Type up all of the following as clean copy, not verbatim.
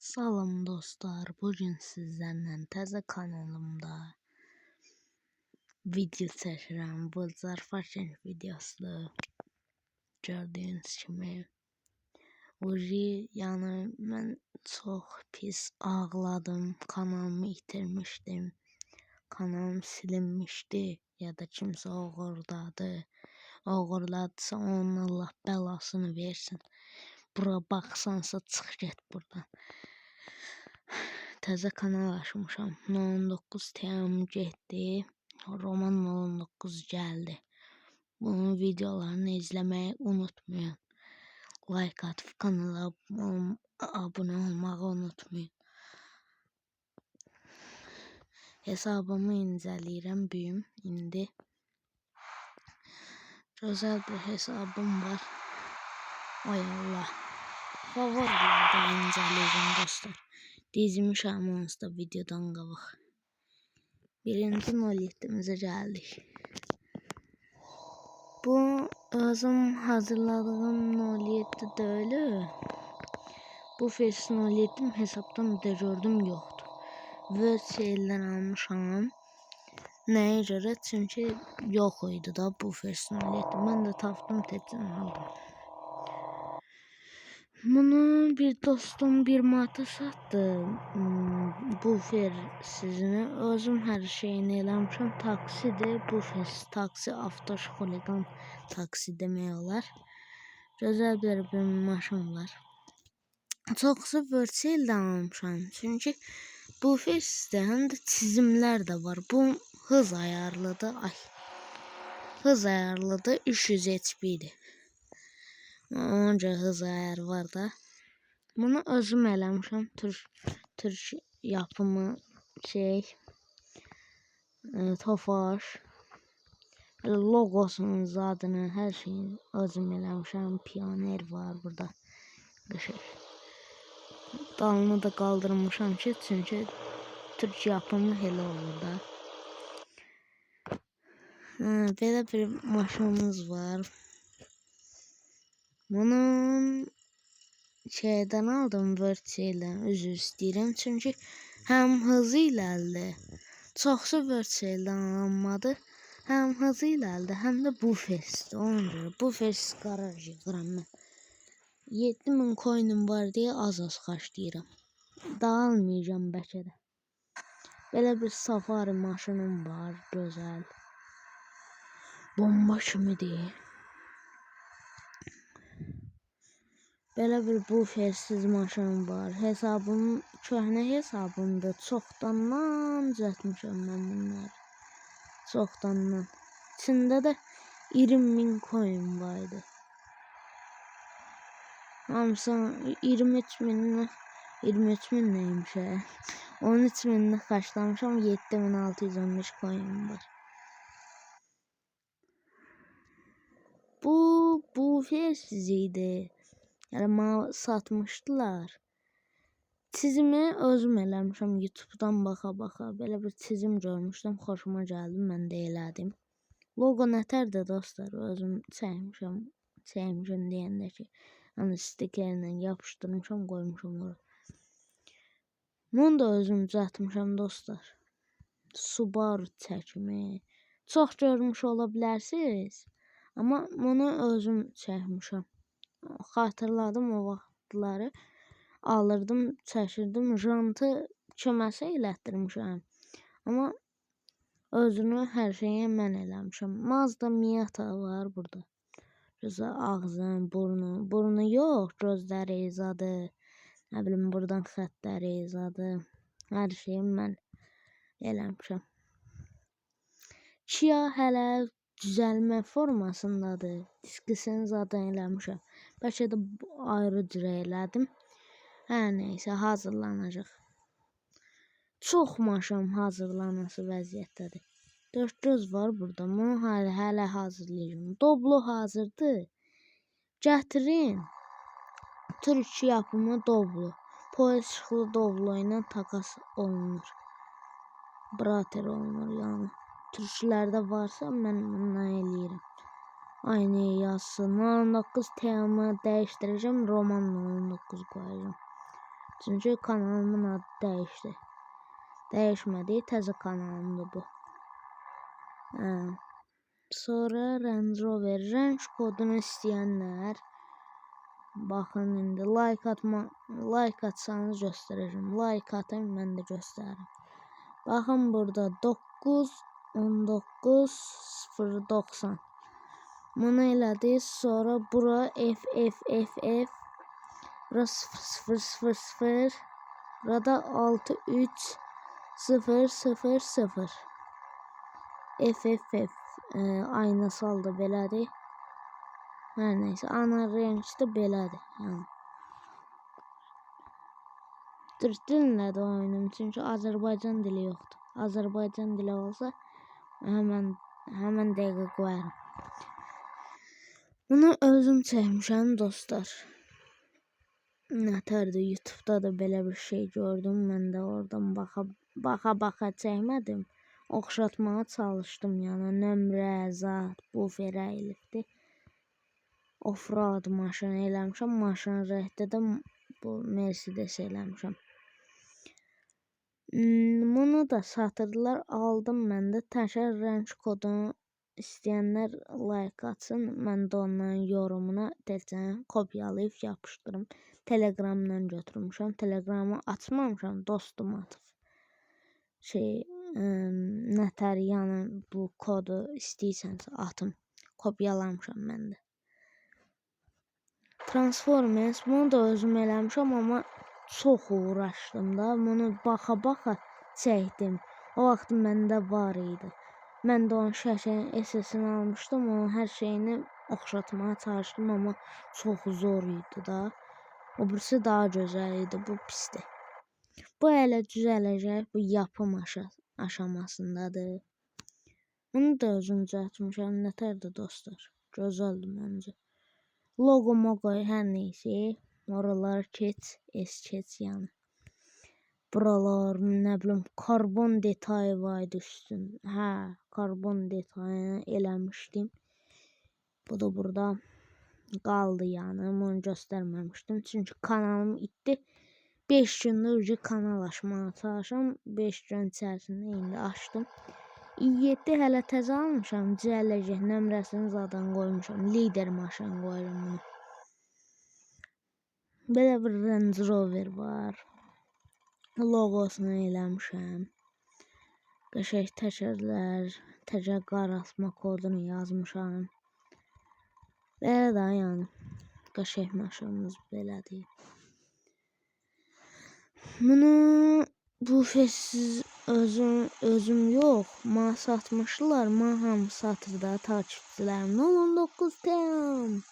Salam dostlar, bugün sizlərlə təzə kanalımda video çəkirəm. Bu zarfaşın videosudur. Gördüyünüz kimi. Yəni mən çox pis ağladım. Kanalımı itirmişdim. Kanalım silinmişdi ya da kimsə oğurladısa onun Allah bəlasını versin. Bura baxsansa çıx get buradan. Təzə kanal açmışam. 19 TM getdi. Roman 19 gəldi. Bunun videolarını izləməyi unutmayın. Like atıb kanala abunə olmağı unutmayın. Hesabımı incələyirəm bugün. İndi gözəl bir hesabım var. Ay Allah. Favorilərdə incələyirəm dostlar. Dizmişəm onsuz da videodan qabaq. Birinci 07'mize gəldik. Bu özüm hazırladığım 07 deyil. Bu Face 07 hesabdan bir də gördüm yoxdur. Word şeydən almışam. Nəyə görə? Çünki yox idi da bu Face 07. Mən də tapdım tezdən aldım. Bunu bir dostum bir manata sattı. Bu fer sizinə. Özüm hər şeyini eləmişəm. Taksidir. Bu fer taksi, avtoşkolidan taksi demək olar. Gözəl bir maşın var. Çoxsu virtualdan almışam. Çünki bu ferdə həm də çizimlər də var. Bu hız ayarlıdır. Hız ayarlıdır. 300 HP-dir. Onca hız ayarı var da. Bunu özüm eləmişəm. Türk yapımı Tofaş. Logosunun zadını, hər şeyini özüm eləmişəm. Pioner var burada. Dalını da qaldırmışam ki, çünki Türk yapımı elə olur da. Belə bir maşınımız var. Bunun şeydən aldım virtualdən, üzr istəyirəm. Çünki həm hızı ilədir. Çoxsu virtualdan alınmadı. Həm hızı ilədir, həm də bu fesdir. Ona görə bu fes qaraj yığıram mən. 7000 coin'im var deyə az xərcləyirəm. Daha almayacağım bəlkə də. Belə bir safari maşınım var, gözəl. Bomba kimidir. Belə bir bu fersiz maşınım var. Hesabım köhnə hesabımdır. Çoxdandan düzəltmişəm mən bunları. Çoxdandan. İçində də 20.000 coin var idi. Hamısı 23.000 neymiş ya. 13.000'ni xərcləmişəm. 7.615 coin var. Bu fersiz idi. Yəni mənə satmışdılar. Çizimi özüm eləmişəm. YouTube'dan baxa-baxa belə bir çizim görmüşdüm. Xoşuma gəldi. Mən də elədim. Logo nətərdir dostlar? Özüm çəkmişəm. Çəkmişəm deyəndə ki, hani stikerlə yapışdırmışam, qoymuşam ora. Bunu da özüm düzəltmişəm dostlar. Subaru çəkimi. Çox görmüş ola bilərsiniz. Amma bunu özüm çəkmişəm. Xatırladım o vaxtları. Alırdım, çəkirdim. Jantı köməsə elətdirmişəm. Amma özünü hər şeyi mən eləmişəm. Mazda Miata var burada. Gözə ağzın, burnu yox, gözləri izadı. Nə bilim buradan xəttləri izadı. Hər şeyi mən eləmişəm. Kia hələ düzəlmə formasındadır. Diskisini zaten eləmişəm. Bəlkə də ayrı cürə elədim. Hər neysə, hazırlanacaq. Çox maşın hazırlanası vəziyyətdədir. 4 göz var burada. Bunu hələ hazırlayacağım. Doblo hazırdır. Gətirin. Türk yapımı Doblo. Polis çıxılı Doblo ilə takas olunur. Brater olunur yəni. Türklərdə varsa mən nə eləyirəm. Aynı yazsın. 19 TM dəyişdirəcəm. Roman 19 qoyacağım. Çünkü kanalımın adı dəyişdi. Dəyişmədi, təzə kanalımdır bu. Sonra Range Rover rəng kodunu istəyənlər baxın indi like atsanız göstərəcəm. Like atın, mən də göstərim. Baxın burada 919 090. Bunu elədik. Sonra bura FFFF. Bura 000. Burada 63000. FFF. Aynı saldı belədir. Hər neysə, ana range də belədir. Yəni. Türk dilində oyunum, çünki Azərbaycan dili yoxdur. Azərbaycan dili olsa həmən dəqiqə qoyarım. Bunu özüm çəkmişəm dostlar. Nətərdir, YouTube'da da belə bir şey gördüm. Mən də oradan baxa çəkmədim. Oxşatmağa çalışdım, yəni nömrə, zat, bufer əyilibdir. Offroad maşını eləmişəm. Maşın rəhdə də bu Mercedes eləmişəm. Bunu da satırdılar. Aldım mən də. Təkər rəng kodunu istəyənlər like atsın. Mən də onların yorumuna təkcə kopyalayıb yapışdırım. Telegramdan götürmüşəm. Telegramı açmamışam. Dostum atıb. Nətər yəni bu kodu istəyirsənsə atım. Kopyalamışam mən də. Transformers bunu da özüm eləmişəm, amma çox uğraşdım da. Bunu baxa çəkdim. O vaxt məndə var idi. Mən də onun şəkilin SS'ini almışdım. Onun hər şeyini oxşatmağa çalışdım, amma çox zor idi da. O birisi daha gözəl idi. Bu pisdir. Bu hələ düzələcək. Bu yapım aşamasındadır. Bunu da özüm düzəltmişəm. Nətərdir dostlar? Gözəldir məncə. Logomu qoy, hər neysə. Oralar keç, keç yəni. Buralar, nə bilim, karbon detayı var üstün. Hə, karbon detayını eləmişdim. Bu da burada qaldı yəni. Bunu göstərməmişdim. Çünki kanalım itdi. 5 gündür kanal açmağa çalışıram. 5 gün içərisində indi açdım. 7 hələ təzə almışam. Cələcək nömrəsini zaten qoymuşam. Lider maşın qoyuram bunu. Belə bir Range Rover var. Logosunu eləmişəm. Qəşəng təkərlər, təkər qaraltma kodunu yazmışam. Belə də yəni. Qəşəng maşınımız belədir. Bunu bu fesiz özüm yox, mənə satmışlar. Mən hamı satır da takipçilərim. 19 tam.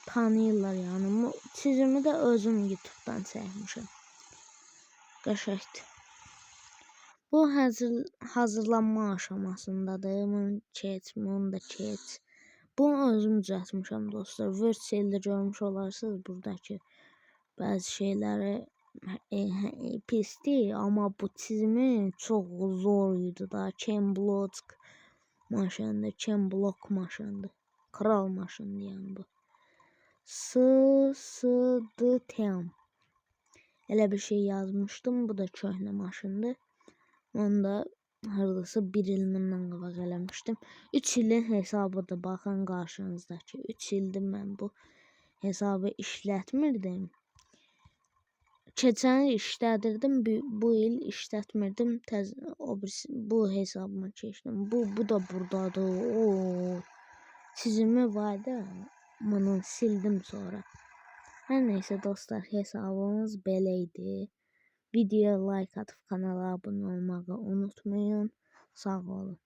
Tanıyırlar yəni. Bu çizimi də özüm YouTube'dan çəkmişəm. Qəşəngdir. Bu hazırlanma aşamasındadır. Bunu da keç. Bunu özüm düzəltmişəm dostlar. Virtual'da görmüş olarsınız buradakı bəzi şeyləri pisdir, amma bu çizimi çox zor idi da. Ken Block maşındır. Kral maşındır yəni bu. S-S-D-T-M. Elə bir şey yazmışdım. Bu da köhnə maşındır. Onu da hardasa 1 il bundan qabaq eləmişdim. 3 ilin hesabıdır. Baxın qarşınızdakı. 3 ildir mən bu hesabı işlətmirdim. Keçən il işlədirdim. Bu il işlətmirdim. Bu hesabıma keçdim. Bu da buradadır. Çizimi var da. Bunu sildim sonra. Hər neysə dostlar, hesabımız belə idi. Videoya like atıp kanala abone olmağı unutmayın. Sağ olun.